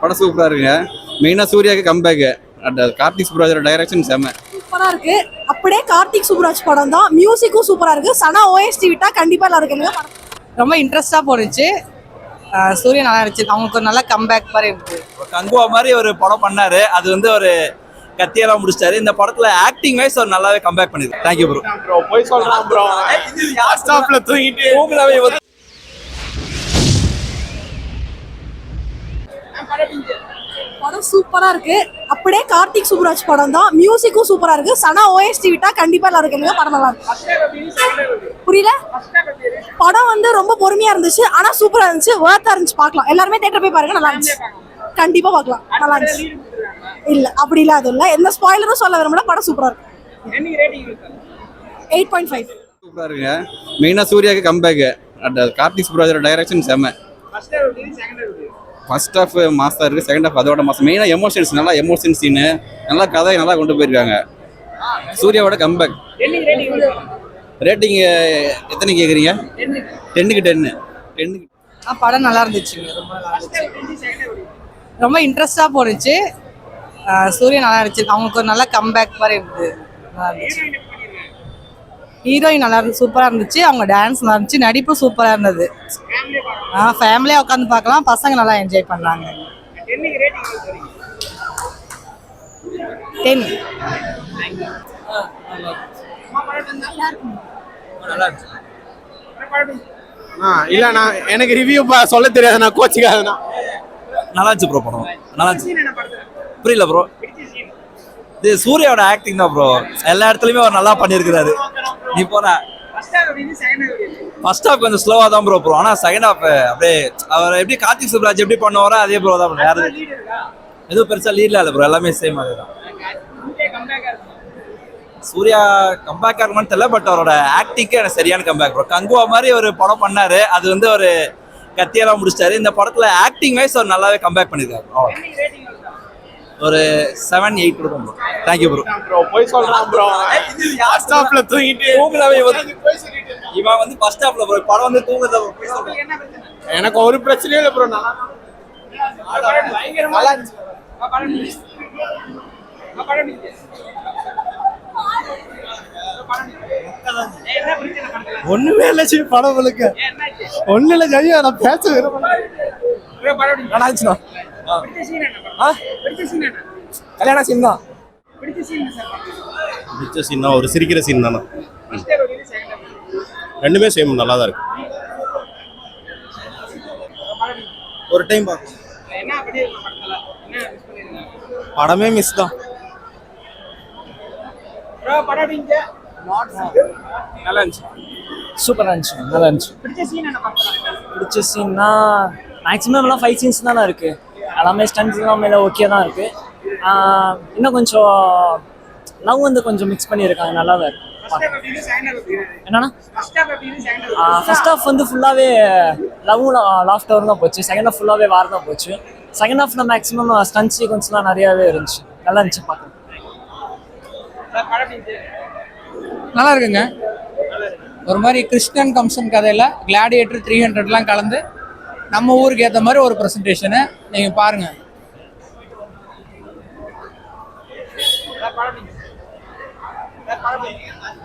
படம் சூப்பரா இருக்குங்க. மெயினா சூர்யாவுக்கு கம்பேக். கார்த்திக் சுப்ராஜோட டைரக்ஷன் செம சூப்பரா இருக்கு. அப்படியே கார்த்திக் சுப்ராஜ் படம் தான். மியூசிக்கும் சூப்பரா இருக்கு. சனா ஓஎஸ்டி விட்டா கண்டிப்பா எல்லாரும் இருக்குங்க. ரொம்ப இன்ட்ரெஸ்டா போனுச்சு. சூர்யா நல்லா இருந்துச்சு. அவங்களுக்கு ஒரு நல்ல கம்பேக் மாதிரி இருக்கு. கங்குவா மாதிரி ஒரு படம் பண்ணாரு. அது வந்து ஒரு கத்தியெல்லாம் முடிச்சிட்டாரு. இந்த படத்துல ஆக்டிங் வைஸ் ஒரு நல்லாவே கம்பேக் பண்ணிருக்கு. Thank you bro. போய் சொல்றான் ப்ரோ. ஸ்டாப்ல தூங்கிட்டு தூங்கலவே படம் சூப்பரா இருக்கு. அப்படியே கார்த்திக் சுப்ராஜ் படம் தான். மியூசிக்கும் சூப்பரா இருக்கு. சனா ஓஎஸ்டி விட்டா கண்டிப்பா எல்லாரும் இருக்குங்க. படம் நல்லா இருக்கு. புரியல. படம் வந்து ரொம்ப பொறுமையா இருந்துச்சு. ஆனா சூப்பரா இருந்துச்சு. வர்த்தா இருந்துச்சு. பார்க்கலாம். எல்லாருமே தியேட்டர் போய் பாருங்க. நல்லா இருந்துச்சு. கண்டிப்பா பார்க்கலாம். நல்லா இருந்துச்சு. இல்ல அப்படி இல்ல. அது இல்ல. எந்த ஸ்பாயிலரும் சொல்ல விரும்பல. படம் சூப்பரா இருக்கு. 8.5. சூப்பரா இருக்குங்க. மெயினா சூர்யாவுக்கு கம்பேக். கார்த்திக் சுப்ராஜோட டைரக்ஷன் செம. ஃபர்ஸ்ட் ஹாஃப் மாசா இருக்கு. செகண்ட் ஹாஃப் அதோட மாசம். மெயினா எமோஷன்ஸ் நல்லா எமோஷன் சீனு நல்லா கதை நல்லா கொண்டு போயிருக்காங்க. சூர்யாவோட கம்பேக். ரேட்டிங் எத்தனை கேக்குறீங்க? 10க்கு 10. படம் நல்லா இருந்துச்சுங்க. ரொம்ப நல்லா இருந்துச்சு. ரொம்ப இன்ட்ரெஸ்டா போனுச்சு. சூர்யா நல்லா இருந்துச்சு. அவங்களுக்கு ஒரு நல்ல கம்பேக் மாதிரி இருந்தது. நல்லா இருந்துச்சு. ஹீரோயின் நல்லா இருந்து சூப்பரா இருந்துச்சு. அவங்க டான்ஸ் நல்லா இருந்துச்சு. நடிப்பு சூப்பரா இருந்தது. ஃபேமிலியா உட்காந்து பார்க்கலாம். பசங்க நல்லா என்ஜாய் பண்ணாங்க. 10. இல்ல நான் எனக்கு ரிவ்யூ சொல்ல தெரியாது. நான் கோச்சுக்காதுண்ணா. நல்லா இருந்துச்சு ப்ரோ படம். நல்லா இருந்துச்சு. புரியல ப்ரோ. இது சூர்யாவோட ஆக்டிங் தான் ப்ரோ. எல்லா இடத்துலயுமே அவர் நல்லா பண்ணியிருக்கிறாரு. நீ போற ஃபர்ஸ்ட் ஹாஃப் கொஞ்சம் ஸ்லோவா தான் ப்ரோ. ஆனா செகண்ட் ஹாஃப் அப்படியே அவர் எப்படி கார்த்திக் சுப்ராஜ் எப்படி பண்ணுவாரோ அதே ப்ரோ தான். யாரு எதுவும் பெருசா லீட்ல இல்ல ப்ரோ. எல்லாமே சேம் அதே தான். சூர்யா கம்பேக்கா இருக்குமான்னு தெரியல. பட் அவரோட ஆக்டிங்க்கு எனக்கு சரியான கம்பேக் ப்ரோ. கங்குவா மாதிரி ஒரு படம் பண்ணாரு. அது வந்து ஒரு கத்தியெல்லாம் முடிச்சிட்டாரு. இந்த படத்துல ஆக்டிங் வைஸ் ஒரு நல்லாவே கம்பேக் பண்ணிருக்காரு. ஒரு 7-8 கொடுக்கும் ப்ரோ. Thank you bro. போய் சொல்றான் ப்ரோ. ஸ்டாப்ல தூங்கிட்டு தூங்கலவே இவன் வந்து ஃபர்ஸ்ட் ஹாஃப்ல ப்ரோ. படம் வந்து தூங்குறத போய் சொல்றான். எனக்கு ஒரு பிரச்சனையும் இல்லை ப்ரோ. நல்லா ஒண்ணுமே இல்லை படம் உங்களுக்கு. ஒண்ணு இல்லை ஜெய்யா. நான் பேச நல்லா இருந்துச்சுண்ணா. கல்யாண சீன் தான். பிடிச்ச சீன் தான். ஒரு சிரிக்கிற சீன் தானே. ரெண்டுமே சேம் நல்லா தான் இருக்கு. ஒரு டைம் படமே மிஸ் தான். நல்லா இருந்துச்சு. சூப்பராக இருந்துச்சு. நல்லா இருந்துச்சு. பிடிச்ச சீன்னா மேக்ஸிமம் எல்லாம் ஃபைட் சீன்ஸ் தானே இருக்குது. எல்லாமே ஸ்டன்ஸ் எல்லாமே ஓகே தான் இருக்குது. இன்னும் கொஞ்சம் லவ் வந்து கொஞ்சம் மிக்ஸ் பண்ணியிருக்காங்க. நல்லா தான் இருக்கு. என்னன்னா ஃபர்ஸ்ட் ஹாஃப் வந்து ஃபுல்லாகவே லவ்வும் லாஃப்டர் தான் போச்சு. செகண்ட் ஹாஃப் ஃபுல்லாகவே வார் தான் போச்சு. செகண்ட் ஹாஃப்ல மேக்ஸிமம் ஸ்டன் சீக்வன்ஸ்லாம் நிறையாவே இருந்துச்சு. நல்லா இருந்துச்சு பார்க்க. நல்லா இருக்குங்க. ஒரு மாதிரி கிறிஸ்டியன் கம்சன் கதையில் கிளாடியேட்டர் 300 கலந்து நம்ம ஊருக்கு ஏற்ற மாதிரி ஒரு ப்ரெசன்டேஷனு நீங்கள் பாருங்கள்.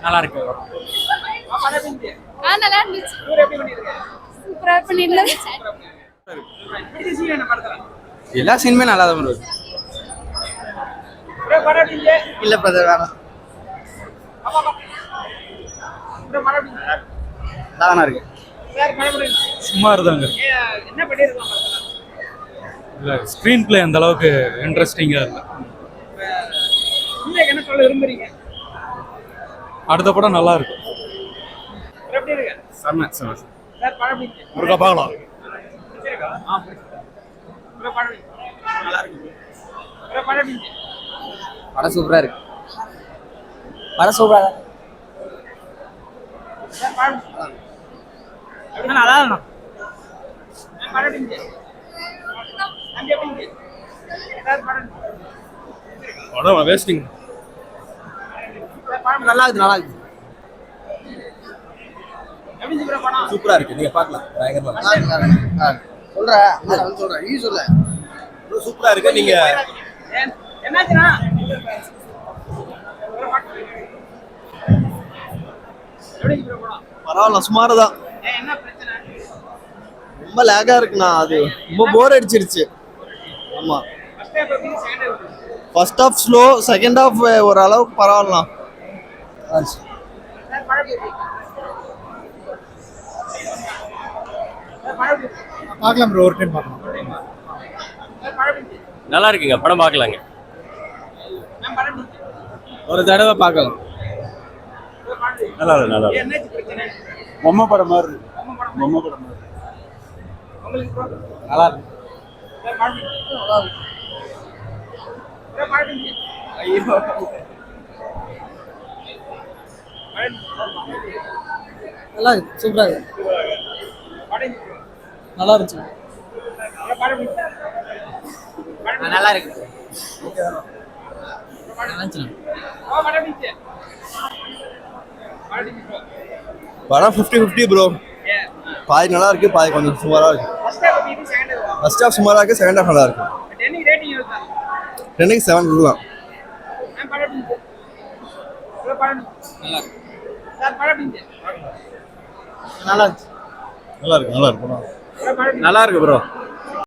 நல்லா இருக்கு. நல்லா இருந்துச்சு. சூப்பரா பண்ணிருந்தாங்க. எல்லா சீனுமே நல்லா தான் ப்ரோ. இல்ல பிரதர் வேணாம். நல்லா இருக்கு. சும்மா இருந்தாங்க. இல்லை ஸ்க்ரீன் பிளே அந்த அளவுக்கு இன்ட்ரெஸ்டிங்காக இல்லை. அடுத்த படம் நல்லா இருக்கும். ஒருக்கா பார்க்கலாம். படம் சூப்பராக இருக்கு. படம் சூப்பராக தான். நல்லா இருக்கும். படம் வேஸ்டிங். நல்லா இருக்கு. நல்லா இருக்கு. சூப்பரா இருக்கு. நீங்க பார்க்கலாம். பயங்கரமா சொல்றேன். நீ சொல்ல சூப்பரா இருக்கு. நீங்க பரவாயில்ல, சுமார் தான். ரொம்ப லேகா இருக்குண்ணா, அது ரொம்ப போர் அடிச்சிருச்சு. ஆமா, first half slow, second half ஓரளவுக்கு பரவாயில்லாம். பார்க்கலாம் ப்ரோ, ஒரு டைம் பார்க்கலாம். நல்லா இருக்குங்க, படம் பார்க்கலாங்க. ஒரு தடவை பார்க்கலாம். நல்லா இருக்கு, நல்லா இருக்கு. பொம்மை படம் மாதிரி இருக்கு. பொம்மை படம் மாதிரி நல்லா இருக்கு. நல்லா இருக்கு, சூப்பரா இருக்கு, நல்லா இருந்துச்சு. நல்லா இருக்கு, படம் 50-50 ப்ரோ. பாதி நல்லா இருக்கு, பாதி கொஞ்சம் சுமாரா இருக்கு. ஃபர்ஸ்ட் ஹாஃப் சுமாரா இருக்கு, செகண்ட் ஹாஃப் நல்லா இருக்கு. 10க்கு 7 கொடுக்கலாம். நல்லா இருக்கு. நல்லா இருக்கு, நல்லா இருக்கு படம். நல்லா இருக்கு ப்ரோ.